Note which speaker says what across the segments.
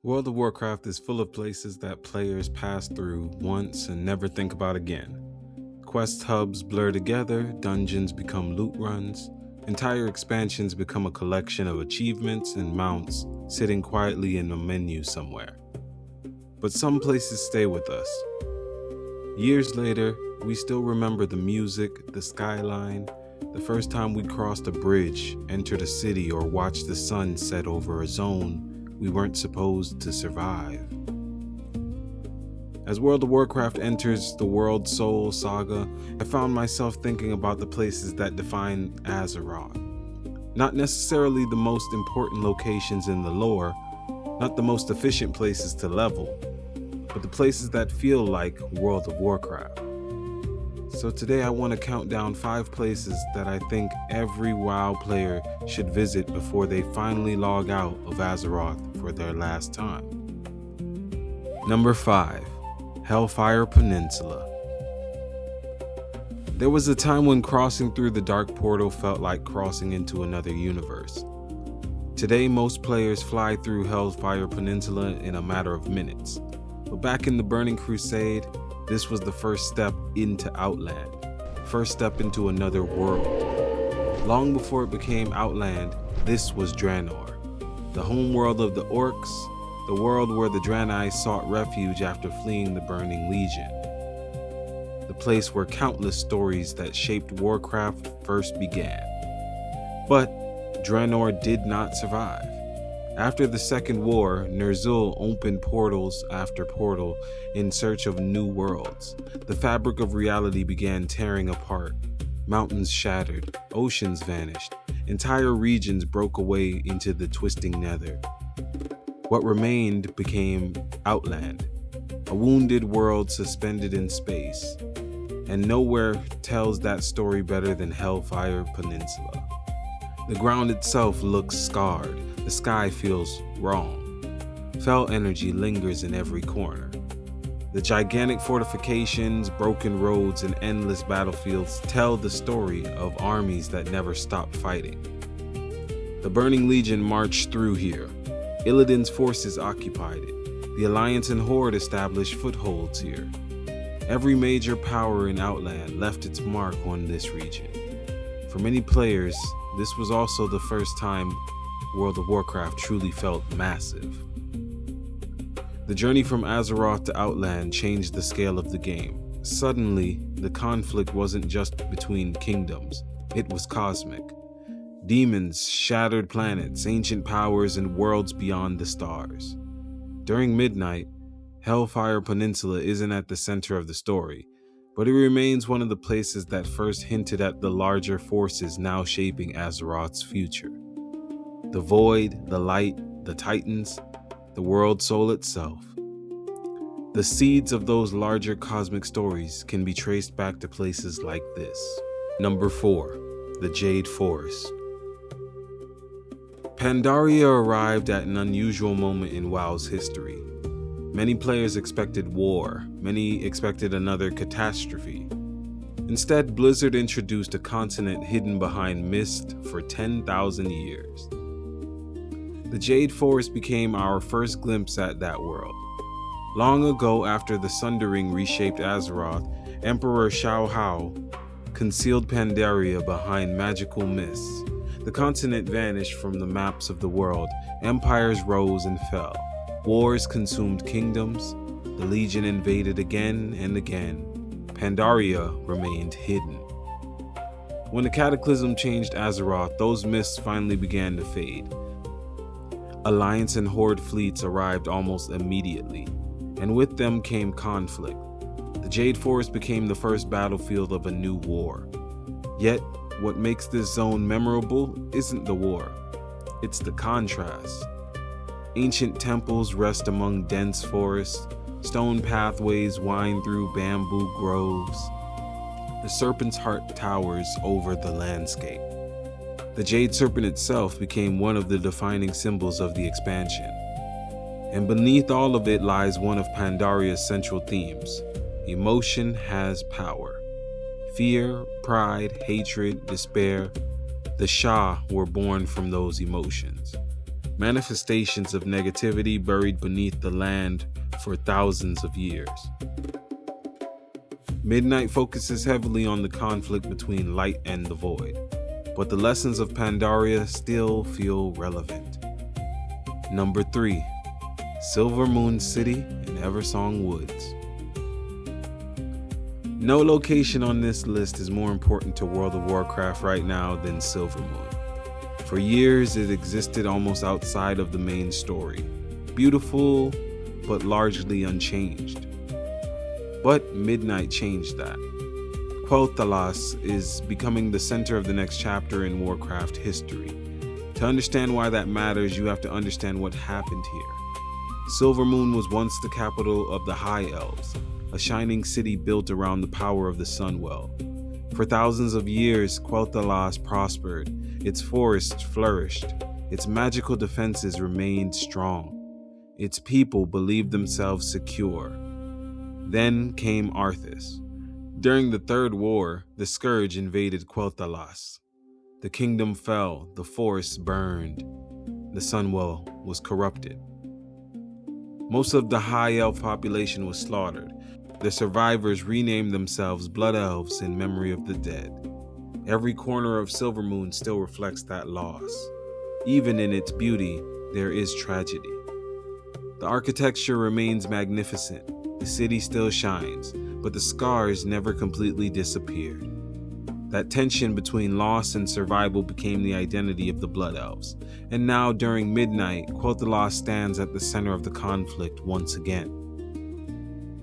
Speaker 1: World of Warcraft is full of places that players pass through once and never think about again. Quest hubs blur together, dungeons become loot runs, entire expansions become a collection of achievements and mounts sitting quietly in a menu somewhere. But some places stay with us. Years later, we still remember the music, the skyline, the first time we crossed a bridge, entered a city, or watched the sun set over a zone we weren't supposed to survive. As World of Warcraft enters the World Soul saga, I found myself thinking about the places that define Azeroth. Not necessarily the most important locations in the lore, not the most efficient places to level, but the places that feel like World of Warcraft. So today I want to count down 5 places that I think every WoW player should visit before they finally log out of Azeroth for their last time. Number 5. Hellfire Peninsula. There was a time when crossing through the dark portal felt like crossing into another universe. Today most players fly through Hellfire Peninsula in a matter of minutes, but back in the Burning Crusade, this was the first step into Outland, first step into another world. Long before it became Outland, this was Draenor, the home world of the orcs, the world where the Draenei sought refuge after fleeing the Burning Legion. The place where countless stories that shaped Warcraft first began. But Draenor did not survive. After the Second War, Ner'zhul opened portals after portal in search of new worlds. The fabric of reality began tearing apart. Mountains shattered, oceans vanished, entire regions broke away into the twisting nether. What remained became Outland, a wounded world suspended in space. And nowhere tells that story better than Hellfire Peninsula. The ground itself looks scarred. The sky feels wrong. Fell energy lingers in every corner. The gigantic fortifications, broken roads, and endless battlefields tell the story of armies that never stop fighting. The Burning Legion marched through here. Illidan's forces occupied it. The Alliance and Horde established footholds here. Every major power in Outland left its mark on this region. For many players, this was also the first time World of Warcraft truly felt massive. The journey from Azeroth to Outland changed the scale of the game. Suddenly, the conflict wasn't just between kingdoms, it was cosmic. Demons, shattered planets, ancient powers, and worlds beyond the stars. During Midnight, Hellfire Peninsula isn't at the center of the story, but it remains one of the places that first hinted at the larger forces now shaping Azeroth's future. The Void, the Light, the Titans, the World Soul itself. The seeds of those larger cosmic stories can be traced back to places like this. Number 4. The Jade Forest. Pandaria arrived at an unusual moment in WoW's history. Many players expected war, many expected another catastrophe. Instead, Blizzard introduced a continent hidden behind mist for 10,000 years. The Jade Forest became our first glimpse at that world. Long ago, after the Sundering reshaped Azeroth, Emperor Shao Hao concealed Pandaria behind magical mists. The continent vanished from the maps of the world, empires rose and fell. Wars consumed kingdoms, the Legion invaded again and again. Pandaria remained hidden. When the Cataclysm changed Azeroth, those mists finally began to fade. Alliance and Horde fleets arrived almost immediately, and with them came conflict. The Jade Forest became the first battlefield of a new war. Yet, what makes this zone memorable isn't the war, it's the contrast. Ancient temples rest among dense forests, stone pathways wind through bamboo groves. The Serpent's Heart towers over the landscape. The Jade Serpent itself became one of the defining symbols of the expansion. And beneath all of it lies one of Pandaria's central themes. Emotion has power. Fear, pride, hatred, despair. The Shah were born from those emotions. manifestations of negativity buried beneath the land for thousands of years. Midnight focuses heavily on the conflict between light and the void, but the lessons of Pandaria still feel relevant. Number 3. Silvermoon City in Eversong Woods. No location on this list is more important to World of Warcraft right now than Silvermoon. For years, it existed almost outside of the main story, beautiful but largely unchanged. But Midnight changed that. Quel'Thalas is becoming the center of the next chapter in Warcraft history. To understand why that matters, you have to understand what happened here. Silvermoon was once the capital of the High Elves, a shining city built around the power of the Sunwell. For thousands of years, Quel'Thalas prospered, its forests flourished, its magical defenses remained strong. Its people believed themselves secure. Then came Arthas. During the Third War, the Scourge invaded Quel'Thalas. The kingdom fell, the forests burned, the Sunwell was corrupted. Most of the High Elf population was slaughtered. The survivors renamed themselves Blood Elves in memory of the dead. Every corner of Silvermoon still reflects that loss. Even in its beauty, there is tragedy. The architecture remains magnificent. The city still shines, but the scars never completely disappeared. That tension between loss and survival became the identity of the Blood Elves, and now during Midnight, Quel'Thalas stands at the center of the conflict once again.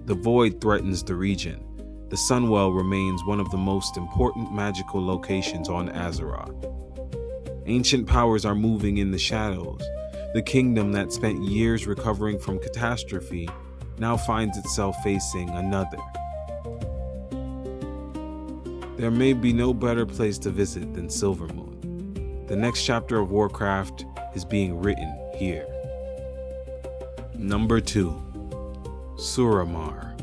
Speaker 1: The Void threatens the region. The Sunwell remains one of the most important magical locations on Azeroth. Ancient powers are moving in the shadows. The kingdom that spent years recovering from catastrophe now finds itself facing another. There may be no better place to visit than Silvermoon. The next chapter of Warcraft is being written here. Number 2. Suramar.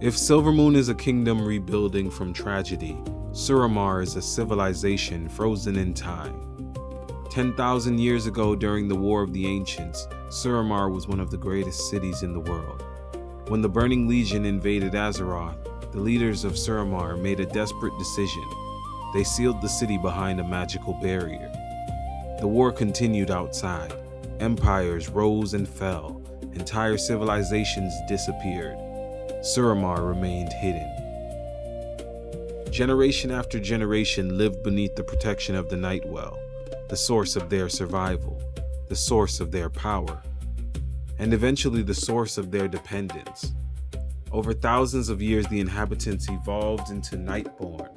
Speaker 1: If Silvermoon is a kingdom rebuilding from tragedy, Suramar is a civilization frozen in time. 10,000 years ago, during the War of the Ancients, Suramar was one of the greatest cities in the world. When the Burning Legion invaded Azeroth, the leaders of Suramar made a desperate decision. They sealed the city behind a magical barrier. The war continued outside. Empires rose and fell. Entire civilizations disappeared. Suramar remained hidden. Generation after generation lived beneath the protection of the Nightwell, the source of their survival, the source of their power, and eventually the source of their dependence. Over thousands of years, the inhabitants evolved into Nightborn,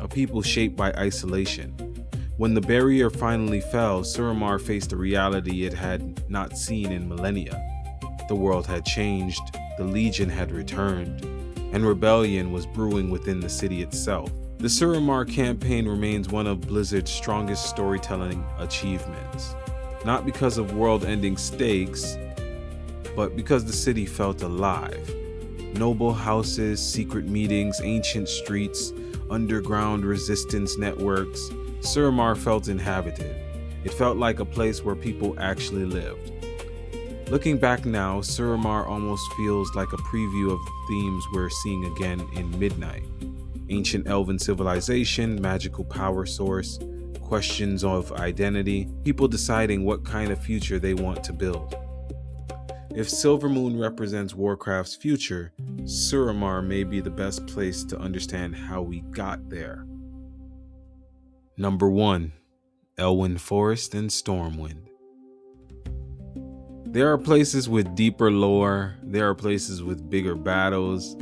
Speaker 1: a people shaped by isolation. When the barrier finally fell, Suramar faced a reality it had not seen in millennia. The world had changed, the Legion had returned, and rebellion was brewing within the city itself. The Suramar campaign remains one of Blizzard's strongest storytelling achievements, not because of world-ending stakes, but because the city felt alive. Noble houses, secret meetings, ancient streets, underground resistance networks. Suramar felt inhabited. It felt like a place where people actually lived. Looking back now, Suramar almost feels like a preview of the themes we're seeing again in Midnight. Ancient elven civilization, magical power source, questions of identity, people deciding what kind of future they want to build. If Silvermoon represents Warcraft's future, Suramar may be the best place to understand how we got there. Number 1. Jade Forest and Stormwind. There are places with deeper lore, there are places with bigger battles,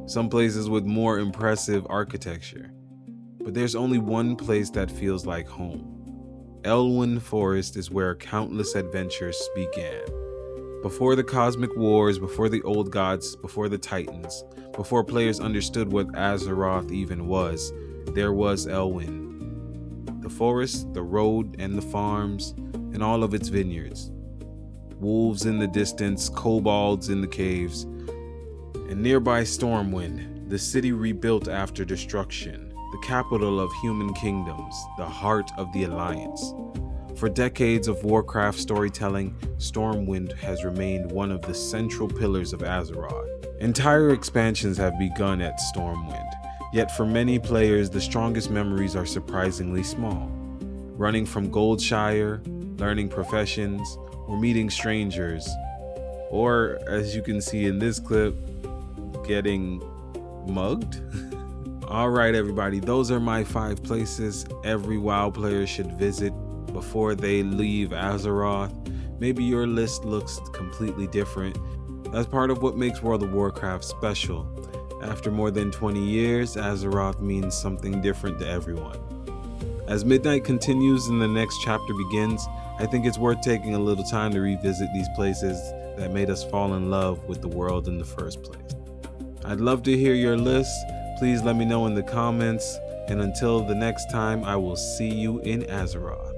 Speaker 1: some places with more impressive architecture. But there's only one place that feels like home. Jade Forest is where countless adventures began. Before the cosmic wars, before the old gods, before the titans, before players understood what Azeroth even was, there was Jade. The forest, the road, and the farms, and all of its vineyards. Wolves in the distance, kobolds in the caves, and nearby Stormwind, the city rebuilt after destruction, the capital of human kingdoms, the heart of the Alliance. For decades of Warcraft storytelling, Stormwind has remained one of the central pillars of Azeroth. Entire expansions have begun at Stormwind, yet for many players, the strongest memories are surprisingly small. Running from Goldshire, learning professions, or meeting strangers, or as you can see in this clip, getting mugged. All right, everybody, those are my 5 places every WoW player should visit before they leave Azeroth. Maybe your list looks completely different. That's part of what makes World of Warcraft special. After more than 20 years, Azeroth means something different to everyone. As Midnight continues and the next chapter begins, I think it's worth taking a little time to revisit these places that made us fall in love with the world in the first place. I'd love to hear your list. Please let me know in the comments, and until the next time, I will see you in Azeroth.